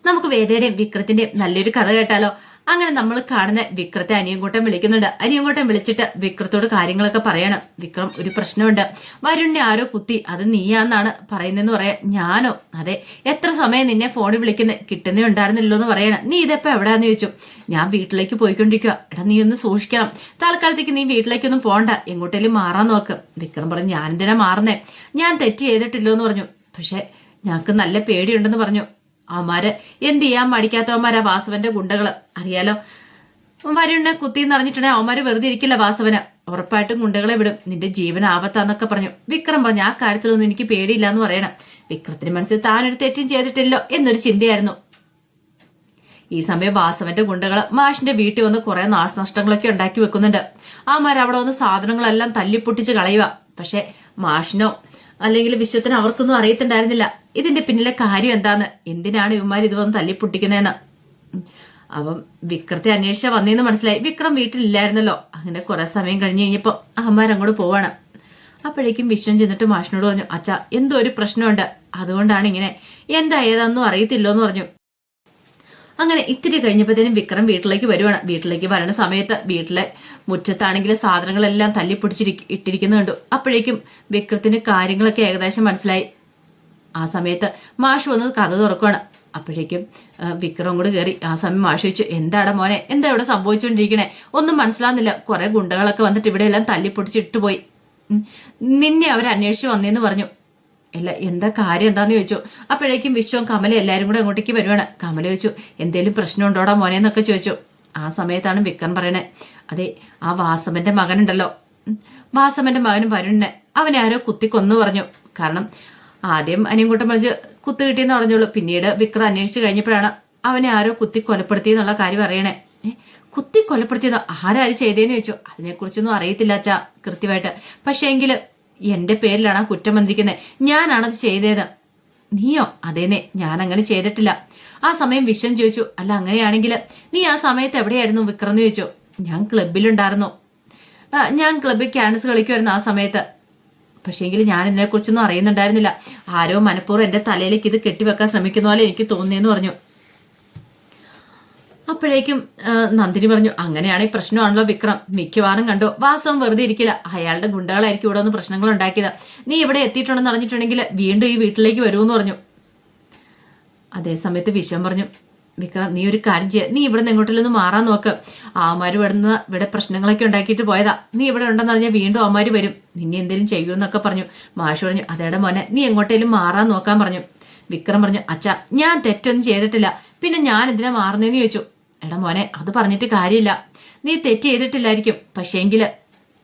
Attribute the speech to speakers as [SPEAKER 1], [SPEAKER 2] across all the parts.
[SPEAKER 1] നമുക്ക് വേദയുടെയും വിക്രത്തിന്റെയും നല്ലൊരു കഥ കേട്ടാലോ? അങ്ങനെ നമ്മൾ കാണുന്ന വിക്രത്തെ അനിയൻകൂട്ടം വിളിക്കുന്നുണ്ട്. അനിയൻകൂട്ടം വിളിച്ചിട്ട് വിക്രത്തോട് കാര്യങ്ങളൊക്കെ പറയണം. വിക്രം, ഒരു പ്രശ്നമുണ്ട്, വരുണിനെ ആരോ കുത്തി, അത് നീയാന്നാണ് പറയുന്നതെന്ന് പറയാ. ഞാനോ? അതെ, എത്ര സമയം നിന്നെ ഫോണിൽ വിളിക്കുന്നത്, കിട്ടുന്നേ ഉണ്ടായിരുന്നില്ലോ എന്ന് പറയണം. നീ ഇതെപ്പോ എവിടെയാന്ന് ചോദിച്ചു. ഞാൻ വീട്ടിലേക്ക് പോയിക്കൊണ്ടിരിക്കുക. എടാ, നീ ഒന്ന് സൂക്ഷിക്കണം, തൽക്കാലത്തേക്ക് നീ വീട്ടിലേക്കൊന്നും പോണ്ട, എങ്ങോട്ടേലും മാറാൻ നോക്ക്. വിക്രം പറഞ്ഞു, ഞാൻ എന്തിനാ മാറുന്നേ, ഞാൻ തെറ്റ് ചെയ്തിട്ടില്ലോ എന്ന് പറഞ്ഞു. പക്ഷെ ഞങ്ങൾക്ക് നല്ല പേടിയുണ്ടെന്ന് പറഞ്ഞു. അവന്മാര് എന്ത് ചെയ്യാൻ മടിക്കാത്തവന്മാരാ വാസവന്റെ ഗുണ്ടകള്, അറിയാലോ. വരുണിനെ കുത്തിന്ന് അറിഞ്ഞിട്ടുണ്ടെങ്കിൽ അവന്മാര് വെറുതെ ഇരിക്കില്ല വാസവന്, ഉറപ്പായിട്ടും ഗുണ്ടകളെ വിടും, നിന്റെ ജീവൻ ആപത്താന്നൊക്കെ പറഞ്ഞു. വിക്രം പറഞ്ഞു, ആ കാര്യത്തിലൊന്നും എനിക്ക് പേടിയില്ല എന്ന് പറയണം. വിക്രത്തിന്റെ മനസ്സിൽ താനൊരു തെറ്റും ചെയ്തിട്ടില്ലോ എന്നൊരു ചിന്തയായിരുന്നു. ഈ സമയം വാസവന്റെ ഗുണ്ടകള് മാഷിന്റെ വീട്ടിൽ വന്ന് കുറെ നാശനഷ്ടങ്ങളൊക്കെ ഉണ്ടാക്കി വെക്കുന്നുണ്ട്. അവന്മാർ അവിടെ വന്ന് സാധനങ്ങളെല്ലാം തല്ലിപ്പൊട്ടിച്ച് കളയുക. പക്ഷെ മാഷിനോ അല്ലെങ്കിൽ വിശ്വത്തിന് അവർക്കൊന്നും അറിയത്തുണ്ടായിരുന്നില്ല ഇതിന്റെ പിന്നിലെ കാര്യം എന്താന്ന്, എന്തിനാണ് ഇവന്മാർ ഇത് വന്ന് തല്ലിപ്പൊട്ടിക്കുന്നതെന്ന്. അപ്പം വിക്രത്തെ അന്വേഷിച്ച വന്നേന്ന് മനസ്സിലായി. വിക്രം വീട്ടിലില്ലായിരുന്നല്ലോ. അങ്ങനെ കുറെ സമയം കഴിഞ്ഞ് കഴിഞ്ഞപ്പോ അമ്മമാരങ്ങോട്ട് പോവാണ്. അപ്പോഴേക്കും വിശ്വം ചെന്നിട്ട് മാഷിനോട് പറഞ്ഞു, അച്ഛാ, എന്തോ ഒരു പ്രശ്നമുണ്ട്, അതുകൊണ്ടാണ് ഇങ്ങനെ, എന്താ ഏതാന്നും അറിയത്തില്ലോ എന്ന് പറഞ്ഞു. അങ്ങനെ ഇത്തിരി കഴിഞ്ഞപ്പോഴത്തേനും വിക്രം വീട്ടിലേക്ക് വരുവാണ്. വീട്ടിലേക്ക് വരണ സമയത്ത് വീട്ടിലെ മുറ്റത്താണെങ്കിൽ സാധനങ്ങളെല്ലാം ഇട്ടിരിക്കുന്നു കണ്ടു. അപ്പോഴേക്കും വിക്രത്തിന് കാര്യങ്ങളൊക്കെ ഏകദേശം മനസ്സിലായി. ആ സമയത്ത് മാഷ് വന്ന് കഥ തുറക്കുവാണ്. അപ്പോഴേക്കും വിക്രം കൂടെ കയറി. ആ സമയം മാഷ് ചോദിച്ചു, എന്താടാ മോനെ, എന്താ ഇവിടെ സംഭവിച്ചുകൊണ്ടിരിക്കണേ, ഒന്നും മനസ്സിലാവുന്നില്ല, കുറെ ഗുണ്ടകളൊക്കെ വന്നിട്ട് ഇവിടെ എല്ലാം തല്ലിപ്പൊടിച്ചിട്ട് പോയി, നിന്നെ അവർ അന്വേഷിച്ച് വന്നേന്ന് പറഞ്ഞു. അല്ല, എന്താ കാര്യം എന്താന്ന് ചോദിച്ചു. അപ്പോഴേക്കും വിശ്വവും കമല എല്ലാരും കൂടെ അങ്ങോട്ടേക്ക് വരുവാണ്. കമല ചോദിച്ചു, എന്തേലും പ്രശ്നമുണ്ടോടാ മോനെ എന്നൊക്കെ ചോദിച്ചു. ആ സമയത്താണ് വിക്രം പറയണേ, അതെ, ആ വാസവന്റെ മകനുണ്ടല്ലോ, വാസവന്റെ മകനും വരുണിനെ അവനെ ആരോ കുത്തിക്കൊന്നു പറഞ്ഞു. കാരണം ആദ്യം അനിയൻകൂട്ടം വിളിച്ച് കുത്തു കിട്ടിയെന്ന് പറഞ്ഞോളൂ, പിന്നീട് വിക്രം അന്വേഷിച്ച് കഴിഞ്ഞപ്പോഴാണ് അവനെ ആരോ കുത്തി കൊലപ്പെടുത്തിയെന്നുള്ള കാര്യം അറിയണേ. കുത്തി കൊലപ്പെടുത്തിയത് ആരാര് ചെയ്തേന്ന് ചോദിച്ചു. അതിനെക്കുറിച്ചൊന്നും അറിയത്തില്ല അച്ഛാ കൃത്യമായിട്ട്, പക്ഷേ എങ്കില് എന്റെ പേരിലാണ് ആ കുറ്റം വന്നിരിക്കുന്നത്, ഞാനാണത് ചെയ്തത്. നീയോ? അതേന്നെ, ഞാൻ അങ്ങനെ ചെയ്തിട്ടില്ല. ആ സമയം വിശ്വം ചോദിച്ചു, അല്ല അങ്ങനെയാണെങ്കിൽ നീ ആ സമയത്ത് എവിടെയായിരുന്നു വിക്രം എന്ന് ചോദിച്ചു. ഞാൻ ക്ലബിലുണ്ടായിരുന്നു, ഞാൻ ക്ലബിൽ ക്യാൻസ് കളിക്കുമായിരുന്നു ആ സമയത്ത്. പക്ഷേങ്കിൽ ഞാൻ ഇതിനെക്കുറിച്ചൊന്നും അറിയുന്നുണ്ടായിരുന്നില്ല, ആരോ മനഃപൂർവ്വം എന്റെ തലയിലേക്ക് ഇത് കെട്ടിവെക്കാൻ ശ്രമിക്കുന്ന പോലെ എനിക്ക് തോന്നിയെന്ന് പറഞ്ഞു. അപ്പോഴേക്കും നന്ദിനി പറഞ്ഞു, അങ്ങനെയാണ് ഈ പ്രശ്നമാണല്ലോ വിക്രം, മിക്കവാറും കണ്ടോ വാസവം വെറുതെ ഇരിക്കില്ല, അയാളുടെ ഗുണ്ടകളായിരിക്കും ഇവിടെ ഒന്ന് പ്രശ്നങ്ങൾ ഉണ്ടാക്കിയത്, നീ ഇവിടെ എത്തിയിട്ടുണ്ടെന്ന് അറിഞ്ഞിട്ടുണ്ടെങ്കിൽ വീണ്ടും ഈ വീട്ടിലേക്ക് വരുമെന്ന് പറഞ്ഞു. അതേ സമയത്ത് വിശ്വം പറഞ്ഞു, വിക്രം, നീ ഒരു കാര്യം ചെയ്യുക, നീ ഇവിടെ നിന്ന് എങ്ങോട്ടെങ്കിലും മാറാൻ നോക്ക്, ആമാര് ഇവിടെ പ്രശ്നങ്ങളൊക്കെ ഉണ്ടാക്കിയിട്ട് പോയതാ, നീ ഇവിടെ ഉണ്ടെന്ന് പറഞ്ഞാൽ വീണ്ടും ആമാര് വരും, നിന്നെ എന്തെങ്കിലും ചെയ്യുമെന്നൊക്കെ പറഞ്ഞു. മാഷ് പറഞ്ഞു, അതേടെ മോനെ, നീ എങ്ങോട്ടേലും മാറാൻ നോക്കാൻ പറഞ്ഞു. വിക്രം പറഞ്ഞു, അച്ഛാ, ഞാൻ തെറ്റൊന്നും ചെയ്തിട്ടില്ല, പിന്നെ ഞാൻ എന്തിനാ മാറുന്നതെന്ന് ചോദിച്ചു. എടാ മോനെ, അത് പറഞ്ഞിട്ട് കാര്യമില്ല, നീ തെറ്റ് ചെയ്തിട്ടില്ലായിരിക്കും, പക്ഷേങ്കില്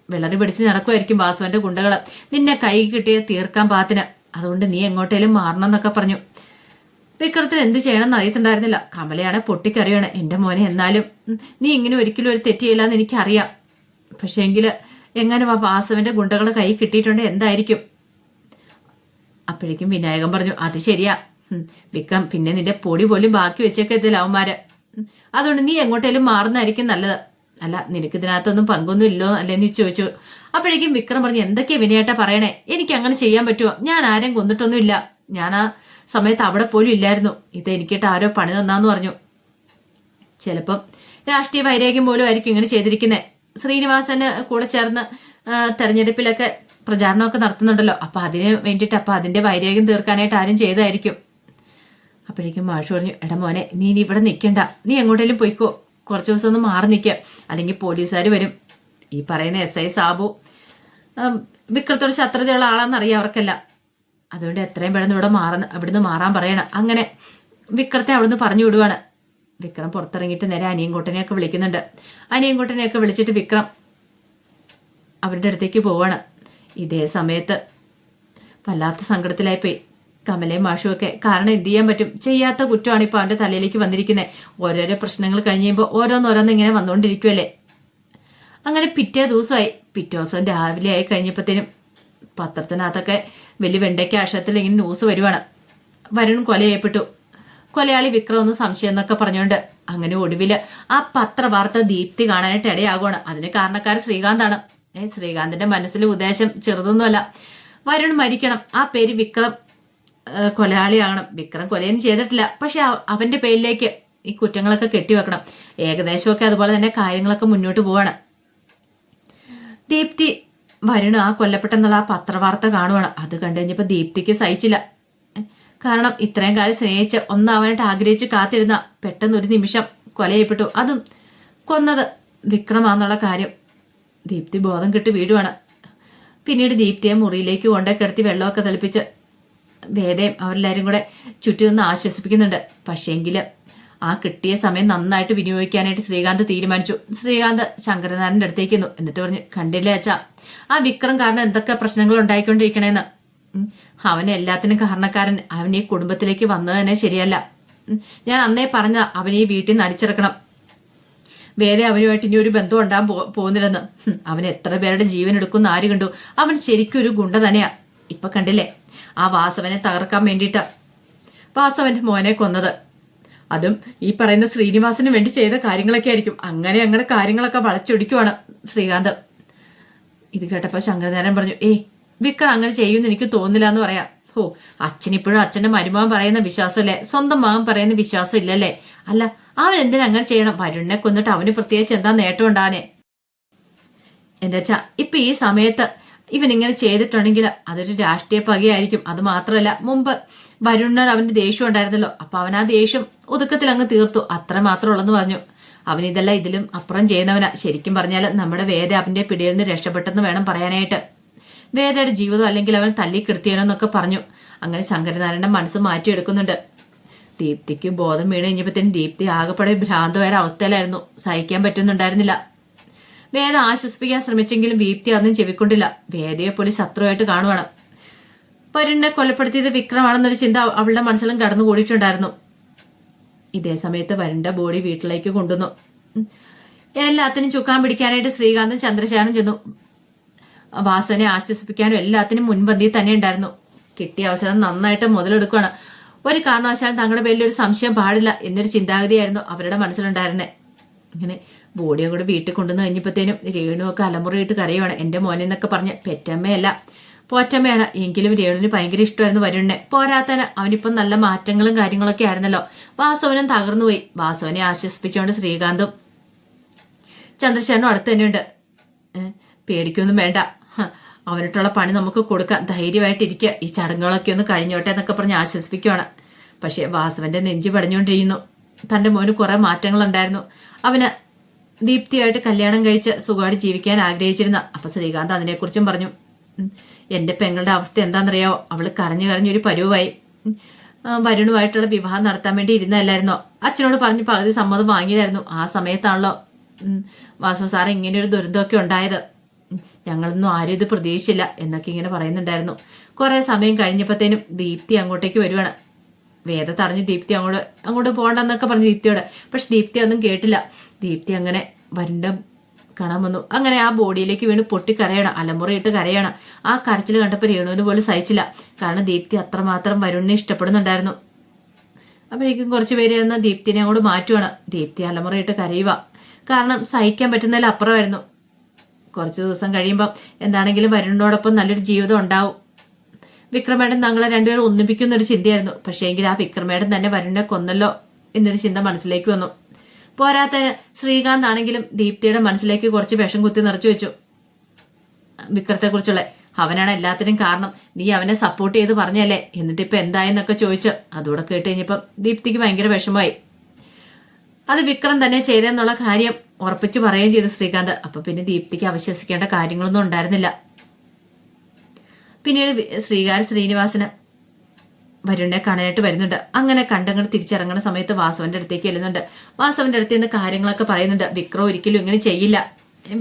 [SPEAKER 1] വിളറി പിടിച്ച് നടക്കുമായിരിക്കും വാസുവിന്റെ ഗുണ്ടകള് നിന്നെ കൈ കിട്ടിയ തീർക്കാൻ പാത്തിന്, അതുകൊണ്ട് നീ എങ്ങോട്ടേലും മാറണം എന്നൊക്കെ പറഞ്ഞു. വിക്രത്തിന് എന്ത് ചെയ്യണമെന്ന് അറിയത്തുണ്ടായിരുന്നില്ല. കമലയാണെ പൊട്ടിക്കറിയാണ്, എന്റെ മോനെ, എന്നാലും നീ ഇങ്ങനെ ഒരിക്കലും ഒരു തെറ്റ് ചെയ്യില്ലെന്ന് എനിക്കറിയാം, പക്ഷേങ്കില് എങ്ങനെ വാസവന്റെ ഗുണ്ടകളെ കൈ കിട്ടിയിട്ടുണ്ട് എന്തായിരിക്കും. അപ്പോഴേക്കും വിനായകൻ പറഞ്ഞു, അത് ശരിയാ വിക്രം, പിന്നെ നിന്റെ പൊടി പോലും ബാക്കി വെച്ചേക്കത്തില്ല അവന്മാര്, അതുകൊണ്ട് നീ എങ്ങോട്ടേലും മാറുന്നതായിരിക്കും നല്ലത്. അല്ല, നിനക്ക് ഇതിനകത്തൊന്നും പങ്കൊന്നും ഇല്ലോ അല്ലേന്ന് ചോദിച്ചു. അപ്പോഴേക്കും വിക്രം പറഞ്ഞു, എന്തൊക്കെയാ വിനയേട്ടാ പറയണേ, എനിക്ക് അങ്ങനെ ചെയ്യാൻ പറ്റുമോ, ഞാൻ ആരെയും കൊന്നിട്ടൊന്നും ഇല്ല, ഞാൻ ആ സമയത്ത് അവിടെ പോലും ഇല്ലായിരുന്നു, ഇത് എനിക്കിട്ട് ആരോ പണി തന്നാന്ന് പറഞ്ഞു. ചിലപ്പം രാഷ്ട്രീയ വൈരാഗ്യം പോലും ആയിരിക്കും ഇങ്ങനെ ചെയ്തിരിക്കുന്നത്. ശ്രീനിവാസന് കൂടെ ചേർന്ന് തെരഞ്ഞെടുപ്പിലൊക്കെ പ്രചാരണമൊക്കെ നടത്തുന്നുണ്ടല്ലോ, അപ്പൊ അതിന് വേണ്ടിയിട്ട്, അപ്പൊ അതിന്റെ വൈരാഗ്യം തീർക്കാനായിട്ട് ആരും ചെയ്തായിരിക്കും. അപ്പോഴേക്കും മാഷ് പറഞ്ഞു, എടാ മോനെ, നീ ഇവിടെ നിൽക്കണ്ട, നീ എങ്ങോട്ടേലും പോയിക്കോ, കുറച്ച് ദിവസം ഒന്ന് മാറി നിൽക്കുക, അല്ലെങ്കിൽ പോലീസുകാർ വരും. ഈ പറയുന്ന SI സാബു വിക്രത്തോട് ശത്രുതയുള്ള ആളാണെന്നറിയാം അവർക്കല്ല, അതുകൊണ്ട് എത്രയും പെട്ടെന്ന് ഇവിടുന്ന് മാറാൻ പറയണം. അങ്ങനെ വിക്രത്തെ അവിടുന്ന് പറഞ്ഞു വിടുവാണ്. വിക്രം പുറത്തിറങ്ങിയിട്ട് നേരെ അനിയൻകുട്ടനെയൊക്കെ വിളിക്കുന്നുണ്ട്. അനിയൻകുട്ടനെയൊക്കെ വിളിച്ചിട്ട് വിക്രം അവരുടെ അടുത്തേക്ക് പോവാണ്. ഇതേ സമയത്ത് വല്ലാത്ത സങ്കടത്തിലായിപ്പോയി കമലയും മാഷും ഒക്കെ. കാരണം എന്ത് ചെയ്യാൻ പറ്റും, ചെയ്യാത്ത കുറ്റമാണ് ഇപ്പൊ അവന്റെ തലയിലേക്ക് വന്നിരിക്കുന്നത്. ഓരോരോ പ്രശ്നങ്ങൾ കഴിഞ്ഞ് കഴിയുമ്പോൾ ഓരോന്നോരോന്ന് ഇങ്ങനെ വന്നുകൊണ്ടിരിക്കുമല്ലേ. അങ്ങനെ പിറ്റേ ദിവസം രാവിലെ ആയി കഴിഞ്ഞപ്പോഴത്തേനും പത്രത്തിനകത്തൊക്കെ വലിയ വെണ്ടയ്ക്ക അക്ഷരത്തിൽ ഇങ്ങനെ ന്യൂസ് വരുവാണ്, വരുൺ കൊല ചെയ്യപ്പെട്ടു, കൊലയാളി വിക്രം ഒന്ന് സംശയം എന്നൊക്കെ പറഞ്ഞുകൊണ്ട്. അങ്ങനെ ഒടുവില് ആ പത്രവാർത്ത ദീപ്തി കാണാനായിട്ട് ഇടയാകുവാണ്. അതിന് കാരണക്കാരൻ ശ്രീകാന്താണ്. ശ്രീകാന്തിന്റെ മനസ്സിലെ ഉദ്ദേശം ചെറുതൊന്നുമല്ല, വരുൺ മരിക്കണം, ആ പേര് വിക്രം കൊലയാളിയാകണം. വിക്രം കൊലയൊന്നും ചെയ്തിട്ടില്ല, പക്ഷെ അവന്റെ പേരിലേക്ക് ഈ കുറ്റങ്ങളൊക്കെ കെട്ടിവെക്കണം. ഏകദേശമൊക്കെ അതുപോലെ തന്നെ കാര്യങ്ങളൊക്കെ മുന്നോട്ട് പോവാണ്. ദീപ്തി വരുണ് ആ കൊല്ലപ്പെട്ടെന്നുള്ള ആ പത്രവാർത്ത കാണുവാണ്. അത് കണ്ടു കഴിഞ്ഞപ്പോൾ ദീപ്തിക്ക് സഹിച്ചില്ല. കാരണം ഇത്രയും കാലം സ്നേഹിച്ച് ഒന്നാവാനായിട്ട് ആഗ്രഹിച്ച് കാത്തിരുന്ന പെട്ടെന്ന് ഒരു നിമിഷം കൊല ചെയ്യപ്പെട്ടു. അതും കൊന്നത് വിക്രമാന്നുള്ള കാര്യം. ദീപ്തി ബോധം കെട്ട് വീഴുവാണ്. പിന്നീട് ദീപ്തിയെ മുറിയിലേക്ക് കൊണ്ടേ കിടത്തി വെള്ളമൊക്കെ തെളിപ്പിച്ച് വേദയും അവരെല്ലാവരും കൂടെ ചുറ്റി നിന്ന് ആശ്വസിപ്പിക്കുന്നുണ്ട്. പക്ഷേങ്കിൽ ആ കിട്ടിയ സമയം നന്നായിട്ട് വിനിയോഗിക്കാനായിട്ട് ശ്രീകാന്ത് തീരുമാനിച്ചു. ശ്രീകാന്ത് ശങ്കരനാരായണന്റെ അടുത്തേക്ക് വന്നു. എന്നിട്ട് പറഞ്ഞു, കണ്ടില്ലേ അച്ഛാ, ആ വിക്രം കാരണം എന്തൊക്കെ പ്രശ്നങ്ങൾ ഉണ്ടായിക്കൊണ്ടിരിക്കണേന്ന്. അവന് എല്ലാത്തിനും കാരണക്കാരൻ അവൻ ഈ കുടുംബത്തിലേക്ക് വന്നത് തന്നെ ശരിയല്ല. ഞാൻ അന്നേ പറഞ്ഞ അവൻ ഈ വീട്ടിൽ നിന്ന് അടിച്ചിറക്കണം. വേറെ അവനുമായിട്ട് ഇനി ഒരു ബന്ധം ഉണ്ടാകാൻ പോകുന്നില്ലെന്ന്. അവൻ എത്ര പേരുടെ ജീവൻ എടുക്കുമെന്ന് ആര് കണ്ടു? അവൻ ശരിക്കും ഒരു ഗുണ്ട തന്നെയാ. ഇപ്പൊ കണ്ടില്ലേ, ആ വാസവനെ തകർക്കാൻ വേണ്ടിയിട്ടാ വാസവന്റെ മോനെ കൊന്നത്. അതും ഈ പറയുന്ന ശ്രീനിവാസന് വേണ്ടി ചെയ്ത കാര്യങ്ങളൊക്കെ ആയിരിക്കും. അങ്ങനെ കാര്യങ്ങളൊക്കെ വളച്ചൊടിക്കുവാണ് ശ്രീകാന്ത്. ഇത് കേട്ടപ്പോ ശങ്കരനാരായണൻ പറഞ്ഞു, വിക്രം അങ്ങനെ ചെയ്യുമെന്ന് എനിക്ക് തോന്നില്ല എന്ന് പറയാം. അച്ഛനിപ്പോഴും അച്ഛന്റെ മരുമകൻ പറയുന്ന വിശ്വാസമല്ലേ, സ്വന്തം മകൻ പറയുന്ന വിശ്വാസം ഇല്ലല്ലേ? അല്ല, അവൻ എന്തിനാ അങ്ങനെ ചെയ്യണം? വരുണിനെ കൊന്നിട്ട് അവന് പ്രത്യേകിച്ച് എന്താ നേട്ടം ഉണ്ടാകാനേ? എന്റെ അച്ഛ, ഇപ്പൊ ഈ സമയത്ത് ഇവൻ ഇങ്ങനെ ചെയ്തിട്ടുണ്ടെങ്കിൽ അതൊരു രാഷ്ട്രീയ പകയായിരിക്കും. അത് മാത്രമല്ല, മുമ്പ് വരുണിനോട് അവന്റെ ദേഷ്യം ഉണ്ടായിരുന്നല്ലോ, അപ്പൊ അവൻ ആ ദേഷ്യം ഒതുക്കത്തിൽ അങ്ങ് തീർത്തു. അത്ര മാത്രം ഉള്ളെന്ന് പറഞ്ഞു. അവൻ ഇതെല്ലാം ഇതിലും അപ്പുറം ചെയ്യുന്നവനാ. ശരിക്കും പറഞ്ഞാൽ നമ്മുടെ വേദ അവന്റെ പിടിയിൽ നിന്ന് രക്ഷപ്പെട്ടെന്ന് വേണം പറയാനായിട്ട്. വേദയുടെ ജീവിതം അല്ലെങ്കിൽ അവൻ തല്ലിക്കെടുത്തിയാനോന്നൊക്കെ പറഞ്ഞു. അങ്ങനെ ശങ്കരനാരായണന്റെ മനസ്സ് മാറ്റിയെടുക്കുന്നുണ്ട്. ദീപ്തിക്ക് ബോധം വീണ് കഴിഞ്ഞപ്പോഴത്തേനും ദീപ്തി ആകെപ്പാടെ ഭ്രാന്തമായ അവസ്ഥയിലായിരുന്നു. സഹിക്കാൻ പറ്റുന്നുണ്ടായിരുന്നില്ല. വേദ ആശ്വസിപ്പിക്കാൻ ശ്രമിച്ചെങ്കിലും ദീപ്തി അതൊന്നും ചെവിക്കൊണ്ടില്ല. വേദയെ പോലെ ശത്രുവായിട്ട് കാണുവാണ്. വരുണിനെ കൊലപ്പെടുത്തിയത് വിക്രമാണെന്നൊരു ചിന്ത അവളുടെ മനസ്സിലും കടന്നുകൂടിയിട്ടുണ്ടായിരുന്നു. ഇതേ സമയത്ത് വരുണിന്റെ ബോഡി വീട്ടിലേക്ക് കൊണ്ടുവന്നു. എല്ലാത്തിനും ചുക്കാൻ പിടിക്കാനായിട്ട് ശ്രീകാന്തും ചന്ദ്രശേഖരനും ചെന്നു. വാസുവിനെ ആശ്വസിപ്പിക്കാനും എല്ലാത്തിനും മുൻപന്തിയിൽ തന്നെ ഉണ്ടായിരുന്നു. കിട്ടിയ അവസരം നന്നായിട്ട് മുതലെടുക്കുകയാണ്. ഒരു കാരണവശാലും തങ്ങളുടെ പേരിൽ ഒരു സംശയം പാടില്ല എന്നൊരു ചിന്താഗതിയായിരുന്നു അവരുടെ മനസ്സിലുണ്ടായിരുന്നത്. ഇങ്ങനെ ബോഡിയും കൂടെ വീട്ടിൽ കൊണ്ടുവന്ന് കഴിഞ്ഞപ്പോഴത്തേനും രേണുവൊക്കെ അലമുറയിട്ട് കരയുവാണ്. എന്റെ മോനെന്നൊക്കെ പറഞ്ഞ് പെറ്റമ്മയല്ല പോറ്റമ്മയാണ്. എങ്കിലും രേണുവിന് ഭയങ്കര ഇഷ്ടമായിരുന്നു വരുണിനെ. പോരാത്തന് അവനിപ്പം നല്ല മാറ്റങ്ങളും കാര്യങ്ങളൊക്കെ ആയിരുന്നല്ലോ. വാസവനും തകർന്നുപോയി. വാസവനെ ആശ്വസിപ്പിച്ചുകൊണ്ട് ശ്രീകാന്തും ചന്ദ്രശേഖരനും അടുത്ത് തന്നെയുണ്ട്. പേടിക്കൊന്നും വേണ്ട, അവനിട്ടുള്ള പണി നമുക്ക് കൊടുക്കാം, ധൈര്യമായിട്ടിരിക്കുക, ഈ ചടങ്ങുകളൊക്കെ ഒന്ന് കഴിഞ്ഞോട്ടെ എന്നൊക്കെ പറഞ്ഞ് ആശ്വസിപ്പിക്കുകയാണ്. പക്ഷെ വാസവന്റെ നെഞ്ചി പടഞ്ഞുകൊണ്ടിരിക്കുന്നു. തന്റെ മോന് കുറെ മാറ്റങ്ങളുണ്ടായിരുന്നു. അവന് ദീപ്തിയായിട്ട് കല്യാണം കഴിച്ച് സുഖമായിട്ട് ജീവിക്കാൻ ആഗ്രഹിച്ചിരുന്ന. അപ്പൊ ശ്രീകാന്ത് അതിനെക്കുറിച്ചും പറഞ്ഞു. എന്റെ പെങ്ങളുടെ അവസ്ഥ എന്താണെന്നറിയാവോ? അവള് കരഞ്ഞൊരു പരുവായി. വരുണുമായിട്ടുള്ള വിവാഹം നടത്താൻ വേണ്ടി ഇരുന്നല്ലായിരുന്നോ? അച്ഛനോട് പറഞ്ഞ് പകുതി സമ്മതം വാങ്ങിയതായിരുന്നു. ആ സമയത്താണല്ലോ വാസവ സാറ് ഇങ്ങനെ ഒരു ദുരന്തമൊക്കെ ഉണ്ടായത്. ഞങ്ങളൊന്നും ആരും ഇത് പ്രതീക്ഷിച്ചില്ല എന്നൊക്കെ ഇങ്ങനെ പറയുന്നുണ്ടായിരുന്നു. കുറെ സമയം കഴിഞ്ഞപ്പോഴത്തേനും ദീപ്തി അങ്ങോട്ടേക്ക് വരുവാണ്. വേദ തടഞ്ഞു ദീപ്തി അങ്ങോട്ട് പോകണ്ടെന്നൊക്കെ പറഞ്ഞു ദീപ്തിയോട്. പക്ഷെ ദീപ്തി ഒന്നും കേട്ടില്ല. ദീപ്തി അങ്ങനെ വരുണ്ട കാണാൻ വന്നു. അങ്ങനെ ആ ബോഡിയിലേക്ക് വീണ് പൊട്ടിക്കരയണം, അലമുറയിട്ട് കരയണം. ആ കരച്ചിൽ കണ്ടപ്പോൾ രേണുവിന് പോലും സഹിച്ചില്ല. കാരണം ദീപ്തി അത്രമാത്രം വരുണിനെ ഇഷ്ടപ്പെടുന്നുണ്ടായിരുന്നു. അപ്പോഴേക്കും കുറച്ച് പേര് എന്ന ദീപ്തിനെ അങ്ങോട്ട് മാറ്റുവാണ്. ദീപ്തി അലമുറയിട്ട് കരയുക. കാരണം സഹിക്കാൻ പറ്റുന്നതിൽ അപ്പുറമായിരുന്നു. കുറച്ച് ദിവസം കഴിയുമ്പോൾ എന്താണെങ്കിലും വരുണിനോടൊപ്പം നല്ലൊരു ജീവിതം ഉണ്ടാവും. വിക്രമേടൻ തങ്ങളെ രണ്ടുപേരും ഒന്നിപ്പിക്കുന്ന ഒരു ചിന്തയായിരുന്നു. പക്ഷേ എങ്കിൽ ആ വിക്രമേടൻ തന്നെ വരുണിനെ കൊന്നല്ലോ എന്നൊരു ചിന്ത മനസ്സിലേക്ക് വന്നു. പോരാത്തതിന് ശ്രീകാന്ത് ആണെങ്കിലും ദീപ്തിയുടെ മനസ്സിലേക്ക് കുറച്ച് വിഷം കുത്തി നിറച്ചു വെച്ചു. വിക്രത്തെ കുറിച്ചുള്ള അവനാണ് എല്ലാത്തിനും കാരണം, നീ അവനെ സപ്പോർട്ട് ചെയ്ത് പറഞ്ഞല്ലേ, എന്നിട്ട് ഇപ്പൊ എന്തായെന്നൊക്കെ ചോദിച്ചു. അതുകൂടെ കേട്ട് കഴിഞ്ഞപ്പം ദീപ്തിക്ക് ഭയങ്കര വിഷമമായി. അത് വിക്രം തന്നെ ചെയ്തെന്നുള്ള കാര്യം ഉറപ്പിച്ച് പറയുകയും ചെയ്തു ശ്രീകാന്ത്. അപ്പൊ പിന്നെ ദീപ്തിക്ക് അവിശ്വസിക്കേണ്ട കാര്യങ്ങളൊന്നും ഉണ്ടായിരുന്നില്ല. പിന്നീട് ശ്രീനിവാസന് വരുണിനെ കാണാനായിട്ട് വരുന്നുണ്ട്. അങ്ങനെ കണ്ടങ്ങോട്ട് തിരിച്ചിറങ്ങുന്ന സമയത്ത് വാസവന്റെ അടുത്തേക്ക് ചെല്ലുന്നുണ്ട്. വാസവന്റെ അടുത്ത് നിന്ന് കാര്യങ്ങളൊക്കെ പറയുന്നുണ്ട്. വിക്രം ഒരിക്കലും ഇങ്ങനെ ചെയ്യില്ല,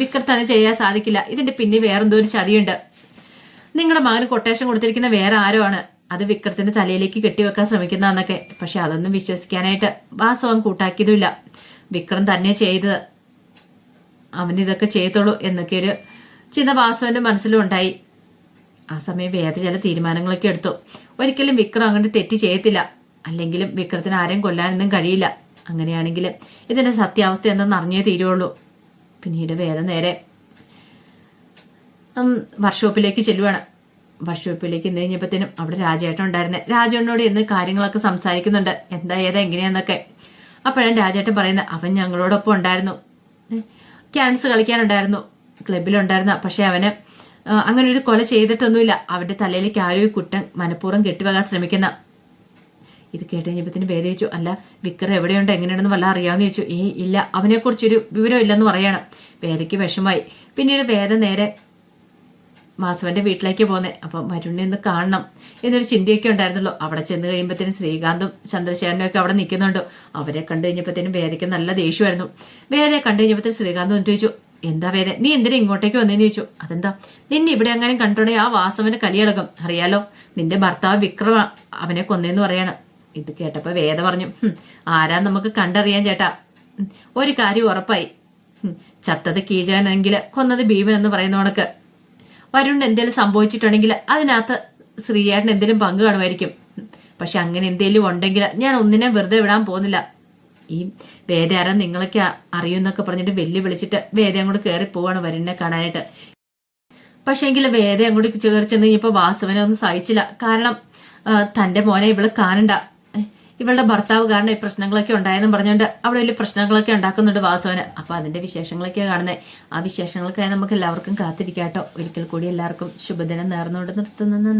[SPEAKER 1] വിക്രം തന്നെ ചെയ്യാൻ സാധിക്കില്ല, ഇതിന്റെ പിന്നെ വേറെന്തോ ഒരു ചതിയുണ്ട്. നിങ്ങളുടെ മകന് കൊട്ടേഷൻ കൊടുത്തിരിക്കുന്ന വേറെ ആരോ ആണ്, അത് വിക്രത്തിന്റെ തലയിലേക്ക് കെട്ടിവെക്കാൻ ശ്രമിക്കുന്നതെന്നൊക്കെ. പക്ഷെ അതൊന്നും വിശ്വസിക്കാനായിട്ട് വാസവൻ കൂട്ടാക്കിയതുമില്ല. വിക്രം തന്നെ ചെയ്തത്, അവനിതൊക്കെ ചെയ്തോളൂ എന്നൊക്കെ ഒരു ചിന്ത വാസവന്റെ മനസ്സിലും ഉണ്ടായി. ആ സമയം വേറെ ചില തീരുമാനങ്ങളൊക്കെ എടുത്തു. ഒരിക്കലും വിക്രം അങ്ങോട്ട് തെറ്റ് ചെയ്യത്തില്ല, അല്ലെങ്കിലും വിക്രത്തിന് ആരെയും കൊല്ലാനൊന്നും കഴിയില്ല. അങ്ങനെയാണെങ്കിൽ ഇതിന്റെ സത്യാവസ്ഥ എന്തെന്ന് അറിഞ്ഞേ തീരുള്ളൂ. പിന്നീട് വേറെ നേരെ വർക്ക്ഷോപ്പിലേക്ക് ചെല്ലുവാണ്. വർക്ക്ഷോപ്പിലേക്ക് ഇന്ന് കഴിഞ്ഞപ്പോഴത്തേനും അവിടെ രാജേട്ടൻ ഉണ്ടായിരുന്നേ. രാജേട്ടനോട് ഇന്ന് കാര്യങ്ങളൊക്കെ സംസാരിക്കുന്നുണ്ട്, എന്താ ഏതാ എങ്ങനെയാന്നൊക്കെ. അപ്പോഴാണ് രാജേട്ടൻ പറയുന്നത്, അവൻ ഞങ്ങളോടൊപ്പം ഉണ്ടായിരുന്നു, ക്യാൻസ് കളിക്കാനുണ്ടായിരുന്നു, ക്ലബിലുണ്ടായിരുന്ന. പക്ഷെ അവന് അങ്ങനെ ഒരു കൊല ചെയ്തിട്ടൊന്നുമില്ല. അവന്റെ തലയിലേക്ക് ആരോ കുറ്റം മനഃപൂർവ്വം കെട്ടിവെക്കാൻ ശ്രമിക്കുന്ന. ഇത് കേട്ട് കഴിഞ്ഞപ്പത്തിന് വേദ ചോദിച്ചു, അല്ല വിക്രം എവിടെയുണ്ട് എങ്ങനെയാണെന്ന് വല്ല അറിയാമെന്ന് ചോദിച്ചു. ഇല്ല, അവനെക്കുറിച്ചൊരു വിവരം ഇല്ലെന്ന് പറയാണ്. വേദയ്ക്ക് വിഷമായി. പിന്നീട് വേദ നേരെ വാസുവന്റെ വീട്ടിലേക്ക് പോന്നെ. അപ്പൊ വരുണിനെ ഒന്ന് കാണണം എന്നൊരു ചിന്തയൊക്കെ ഉണ്ടായിരുന്നല്ലോ. അവിടെ ചെന്ന് കഴിയുമ്പോഴത്തേനും ശ്രീകാന്തും ചന്ദ്രശേഖരനും ഒക്കെ അവിടെ നിൽക്കുന്നുണ്ട്. അവരെ കണ്ടു കഴിഞ്ഞപ്പോഴത്തേനും വേദയ്ക്ക് നല്ല ദേഷ്യമായിരുന്നു. വേദയെ കണ്ടു കഴിഞ്ഞപ്പോഴത്തേനും ശ്രീകാന്ത് ഒന്ന് ചോദിച്ചു, എന്താ വേദ നീ എന്തിനാ ഇങ്ങോട്ടേക്ക് വന്നേന്ന് ചോദിച്ചു. അതെന്താ, നിന്നെ ഇവിടെ അങ്ങനെ കണ്ടോടെ ആ വാസവന് കലിയടക്കും, അറിയാലോ നിന്റെ ഭർത്താവ് വിക്രമ അവനെ കൊന്നേന്ന് പറയാണ്. ഇത് കേട്ടപ്പോ വേദ പറഞ്ഞു, ആരാ നമുക്ക് കണ്ടറിയാൻ ചേട്ടാ, ഒരു കാര്യം ഉറപ്പായി, ചത്തത് കീചാനെങ്കിൽ കൊന്നത് ഭീമൻ എന്ന് പറയുന്ന കണക്ക് വരുണിന് എന്തെങ്കിലും സംഭവിച്ചിട്ടുണ്ടെങ്കിൽ അതിനകത്ത് ശ്രീയേട്ടൻ എന്തെങ്കിലും പങ്ക് കാണുമായിരിക്കും. പക്ഷെ അങ്ങനെ എന്തെങ്കിലും ഉണ്ടെങ്കിൽ ഞാൻ ഒന്നിനെ വെറുതെ വിടാൻ പോകുന്നില്ല. ഈ വേദ ആരാ നിങ്ങളൊക്കെ അറിയുന്നൊക്കെ പറഞ്ഞിട്ട് വിളിച്ചിട്ട് വേദ അങ്ങോട്ട് കയറി പോവാണ് വരുണിനെ കാണാനായിട്ട്. പക്ഷെ എങ്കിൽ വേദ അങ്ങോട്ട് കയറി ചെന്ന് കഴിഞ്ഞപ്പോ വാസുവിനെ ഒന്നും സഹിച്ചില്ല. കാരണം തന്റെ മോനെ ഇവള് കാണണ്ട, ഇവളുടെ ഭർത്താവ് കാരണം ഈ പ്രശ്നങ്ങളൊക്കെ ഉണ്ടായെന്നും പറഞ്ഞുകൊണ്ട് അവിടെ വലിയ പ്രശ്നങ്ങളൊക്കെ ഉണ്ടാക്കുന്നുണ്ട് വാസവന്. അപ്പൊ അതിന്റെ വിശേഷങ്ങളൊക്കെയാണ് കാണുന്നത്. ആ വിശേഷങ്ങൾക്കായി നമുക്ക് എല്ലാവർക്കും കാത്തിരിക്കാട്ടോ. ഒരിക്കൽ കൂടി എല്ലാവർക്കും ശുഭദിനം നേർന്നുകൊണ്ട് നിർത്തുന്നു.